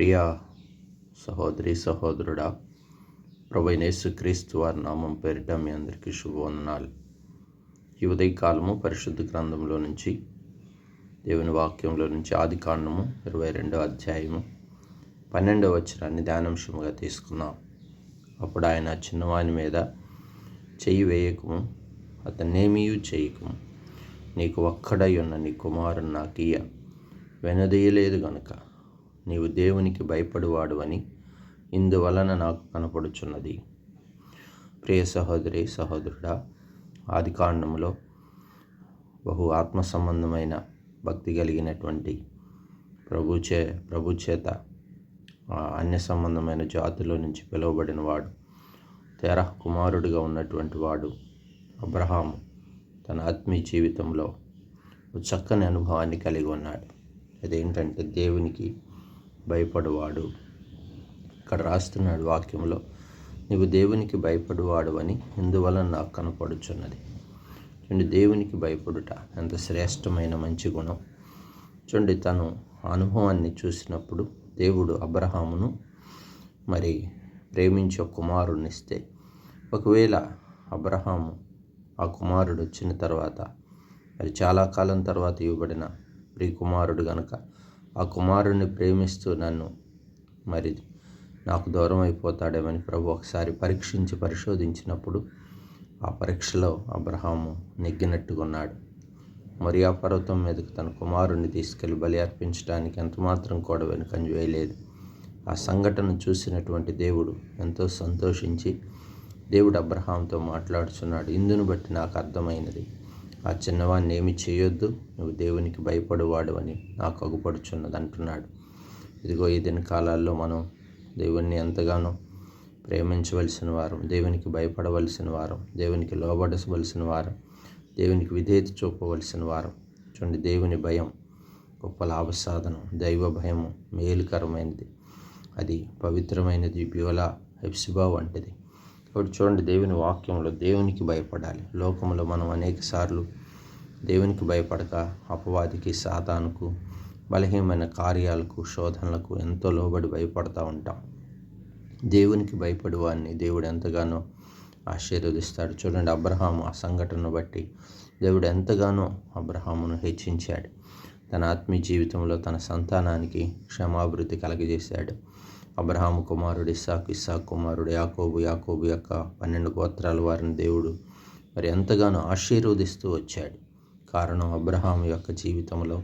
ప్రియ సహోదరి సహోదరుడా, ప్రభువైన యేసుక్రీస్తు వారి నామం పేరిట మీ అందరికీ శుభవందనాలు. ఈ ఉదయకాలము పరిశుద్ధ గ్రంథంలో నుంచి, దేవుని వాక్యంలో నుంచి ఆదికాండము 22వ అధ్యాయము 12వ వచనాన్ని ధ్యానాంశముగా తీసుకున్నాం. అప్పుడు ఆయన చిన్నవాని మీద చెయ్యి వేయకము, అతన్నేమీయూ చేయకము, నీకు ఒక్కడై ఉన్న నీ కుమారుని నాకియ్య, వెనుదీయలేదు గనుక నీవు దేవునికి భయపడువాడు అని ఇందువలన నాకు కనపడుచున్నది. ప్రియ సహోదరి సహోదరుడా, ఆదికాండములో బహు ఆత్మ సంబంధమైన భక్తి కలిగినటువంటి ప్రభు చేత అన్య సంబంధమైన జాతిలో నుంచి పిలువబడిన వాడు, తెరహ్ కుమారుడిగా ఉన్నటువంటి వాడు అబ్రహాము తన ఆత్మీయ జీవితంలో ఒక చక్కని అనుభవాన్ని కలిగి ఉన్నాడు. అదేంటంటే దేవునికి భయపడువాడు. ఇక్కడ రాస్తున్నాడు వాక్యంలో, నీవు దేవునికి భయపడువాడు అని ఇందువలన నాకు కనపడుచున్నది. చూడండి, దేవునికి భయపడుట ఎంత శ్రేష్టమైన మంచి గుణం. చూడండి, తను అనుభవాన్ని చూసినప్పుడు దేవుడు అబ్రహామును ప్రేమించి ఒక కుమారుడిని ఇస్తే, ఒకవేళ అబ్రహాము ఆ కుమారుడు వచ్చిన తర్వాత చాలా కాలం తర్వాత ఇవ్వబడిన ప్రియ కుమారుడు గనుక ఆ కుమారుడిని ప్రేమిస్తూ నన్ను నాకు దూరం అయిపోతాడేమని ప్రభు ఒకసారి పరిశోధించినప్పుడు ఆ పరీక్షలో అబ్రహాము నెగ్గినట్టుకున్నాడు. మోరియా పర్వతం మీదకు తన కుమారుడిని తీసుకెళ్లి బలి అర్పించడానికి ఎంతమాత్రం కూడా వెనుకంజ వేయలేదు. ఆ సంఘటన చూసినటువంటి దేవుడు ఎంతో సంతోషించి దేవుడు అబ్రహాంతో మాట్లాడుచున్నాడు. ఇందును బట్టి నాకు అర్థమైనది, ఆ చిన్నవాడిని ఏమి చేయొద్దు, నువ్వు దేవునికి భయపడువాడు అని నాకు అగుపడుచున్నది అంటున్నాడు. ఇదిగో ఈ దినకాలాల్లో మనం దేవుణ్ణి ఎంతగానో ప్రేమించవలసిన వారం, దేవునికి భయపడవలసిన వారం, దేవునికి లోబడవలసిన వారం, దేవునికి విధేయత చూపవలసిన వారం. చూడండి, దేవుని భయం గొప్ప లాభసాధనం. దైవ భయము మేలుకరమైనది, అది పవిత్రమైనది, బ్యూలా హెప్సిబా వంటిది. కాబట్టి చూడండి, దేవుని వాక్యంలో దేవునికి భయపడాలి. లోకంలో మనం అనేక సార్లు దేవునికి భయపడక అపవాదికి, సాతానుకు, బలహీనమైన కార్యాలకు, శోధనలకు ఎంతో లోబడి భయపడతా ఉంటాం. దేవునికి భయపడువాన్ని దేవుడు ఎంతగానో ఆశీర్వదిస్తాడు. చూడండి, అబ్రహాము ఆ సంఘటనను బట్టి దేవుడు ఎంతగానో అబ్రహామును హెచ్చించాడు. తన ఆత్మీయ జీవితంలో తన సంతానానికి క్షమాభివృద్ధి కలగజేశాడు. అబ్రహాము కుమారుడు ఇస్సాకు, ఇస్సాకు కుమారుడు యాకోబు, యాకోబు యొక్క 12 గోత్రాల వారిని దేవుడు ఎంతగానో ఆశీర్వదిస్తూ వచ్చాడు. కారణం, అబ్రహాము యొక్క జీవితంలో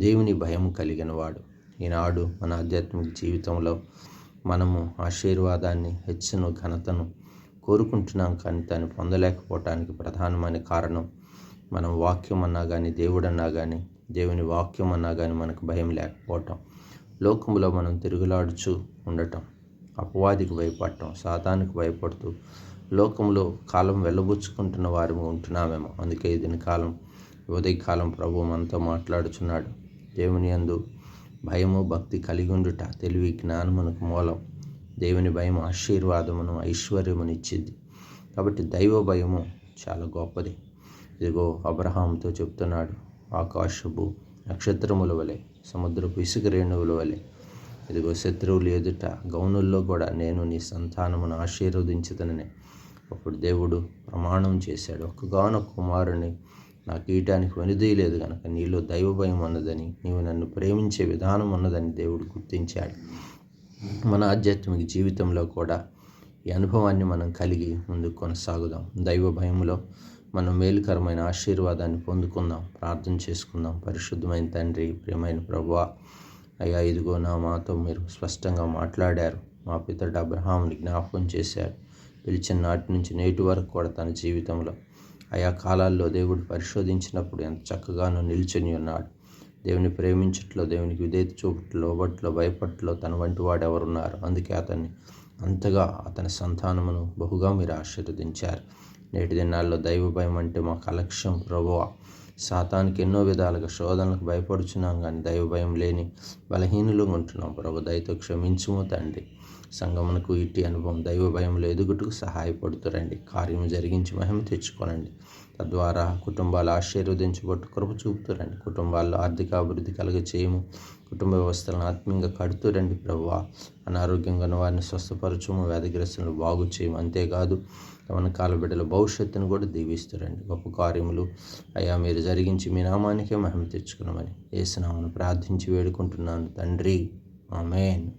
దేవుని భయం కలిగిన వాడు. ఈనాడు మన ఆధ్యాత్మిక జీవితంలో మనము ఆశీర్వాదాన్ని, హెచ్చును, ఘనతను కోరుకుంటున్నాం, కానీ దాన్ని పొందలేకపోవటానికి ప్రధానమైన కారణం మనం వాక్యం అన్నా కానీ, దేవుడు అన్నా కానీ, దేవుని వాక్యం అన్నా కానీ మనకు భయం లేకపోవటం. లోకంలో మనం తిరుగులాడుచూ ఉండటం, అపవాదికి భయపడటం, సాతానికి భయపడుతూ లోకంలో కాలం వెళ్ళబుచ్చుకుంటున్న వారు ఉంటున్నామేమో. అందుకే దీని కాలం, ఉదయకాలం ప్రభు మనతో మాట్లాడుచున్నాడు. దేవుని యందు భయము, భక్తి కలిగి ఉండుట తెలివి, జ్ఞానమునకు మూలం. దేవుని భయం ఆశీర్వాదమును, ఐశ్వర్యమును ఇచ్చింది. కాబట్టి దైవ భయము చాలా గొప్పది. ఇదిగో అబ్రహాంతో చెప్తున్నాడు, ఆకాశపు నక్షత్రముల వలె, సముద్రపు ఇసుక రేణువుల వలె, ఇదిగో శత్రువులు ఎదుట గౌనుల్లో కూడా నేను నీ సంతానమును ఆశీర్వదించుదనని అప్పుడు దేవుడు ప్రమాణం చేశాడు. ఒక్కగానొక్క కుమారుని నాకు ఈయటానికి వెనుదీయలేదు కనుక నీలో దైవ భయం ఉన్నదని, నీవు నన్ను ప్రేమించే విధానం ఉన్నదని దేవుడు గుర్తించాడు. మన ఆధ్యాత్మిక జీవితంలో కూడా ఈ అనుభవాన్ని మనం కలిగి ముందుకు కొనసాగుదాం. దైవ భయంలో మనం మేలుకరమైన ఆశీర్వాదాన్ని పొందుకుందాం. ప్రార్థన చేసుకుందాం. పరిశుద్ధమైన తండ్రి, ప్రియమైన ప్రభువా, అయ్యా ఇదిగో మాతో మీరు స్పష్టంగా మాట్లాడారు. మా పితడు అబ్రహాముని జ్ఞాపకం చేశారు. పిలిచిన నాటి నుంచి నేటి వరకు కూడా తన జీవితంలో ఆయా కాలాల్లో దేవుడు పరిశోధించినప్పుడు ఎంత చక్కగానో నిల్చొని ఉన్నాడు. దేవుని ప్రేమించట్లో, దేవునికి విధేయత చూపట్లో, లోబట్లో, భయపట్లో తన వంటి వాడు ఎవరున్నారు? అందుకే అతన్ని అంతగా, అతని సంతానమును బహుగా మీరు ఆశీర్వదించారు. నేటి దినాల్లో దైవ భయం అంటే మాకు అలక్ష్యం ప్రభువా. సాతానికి ఎన్నో విధాలుగా శోధనలకు భయపడుచున్నాం, కానీ దైవ భయం లేని బలహీనులుగా ఉంటున్నాం. ప్రభు దయతో క్షమించుము తండ్రి. సంగమునకు ఇట్టి అనుభవం దైవ భయంలో ఎదుగుటకు సహాయపడుతురండి. కార్యము జరిగించి మహిమ తెచ్చుకోనండి. తద్వారా కుటుంబాలు ఆశీర్వదించబట్టు కృప చూపుతారండి. కుటుంబాల్లో ఆర్థిక అభివృద్ధి కలుగ చేయము. కుటుంబ వ్యవస్థలను ఆత్మీయంగా కడుతూరండి ప్రభువా. అనారోగ్యంగా ఉన్న వారిని స్వస్థపరచము, వ్యాధిగ్రస్తులను బాగు చేయము. అంతేకాదు యవన కాల బిడ్డల భవిష్యత్తును కూడా దీవిస్తారండి. గొప్ప కార్యములు అయ్యా మీరు జరిగించి మీ నామానికే మహిమ తెచ్చుకున్నామని యేసు నామమున ప్రార్థించి వేడుకుంటున్నాను తండ్రి. ఆమేన్.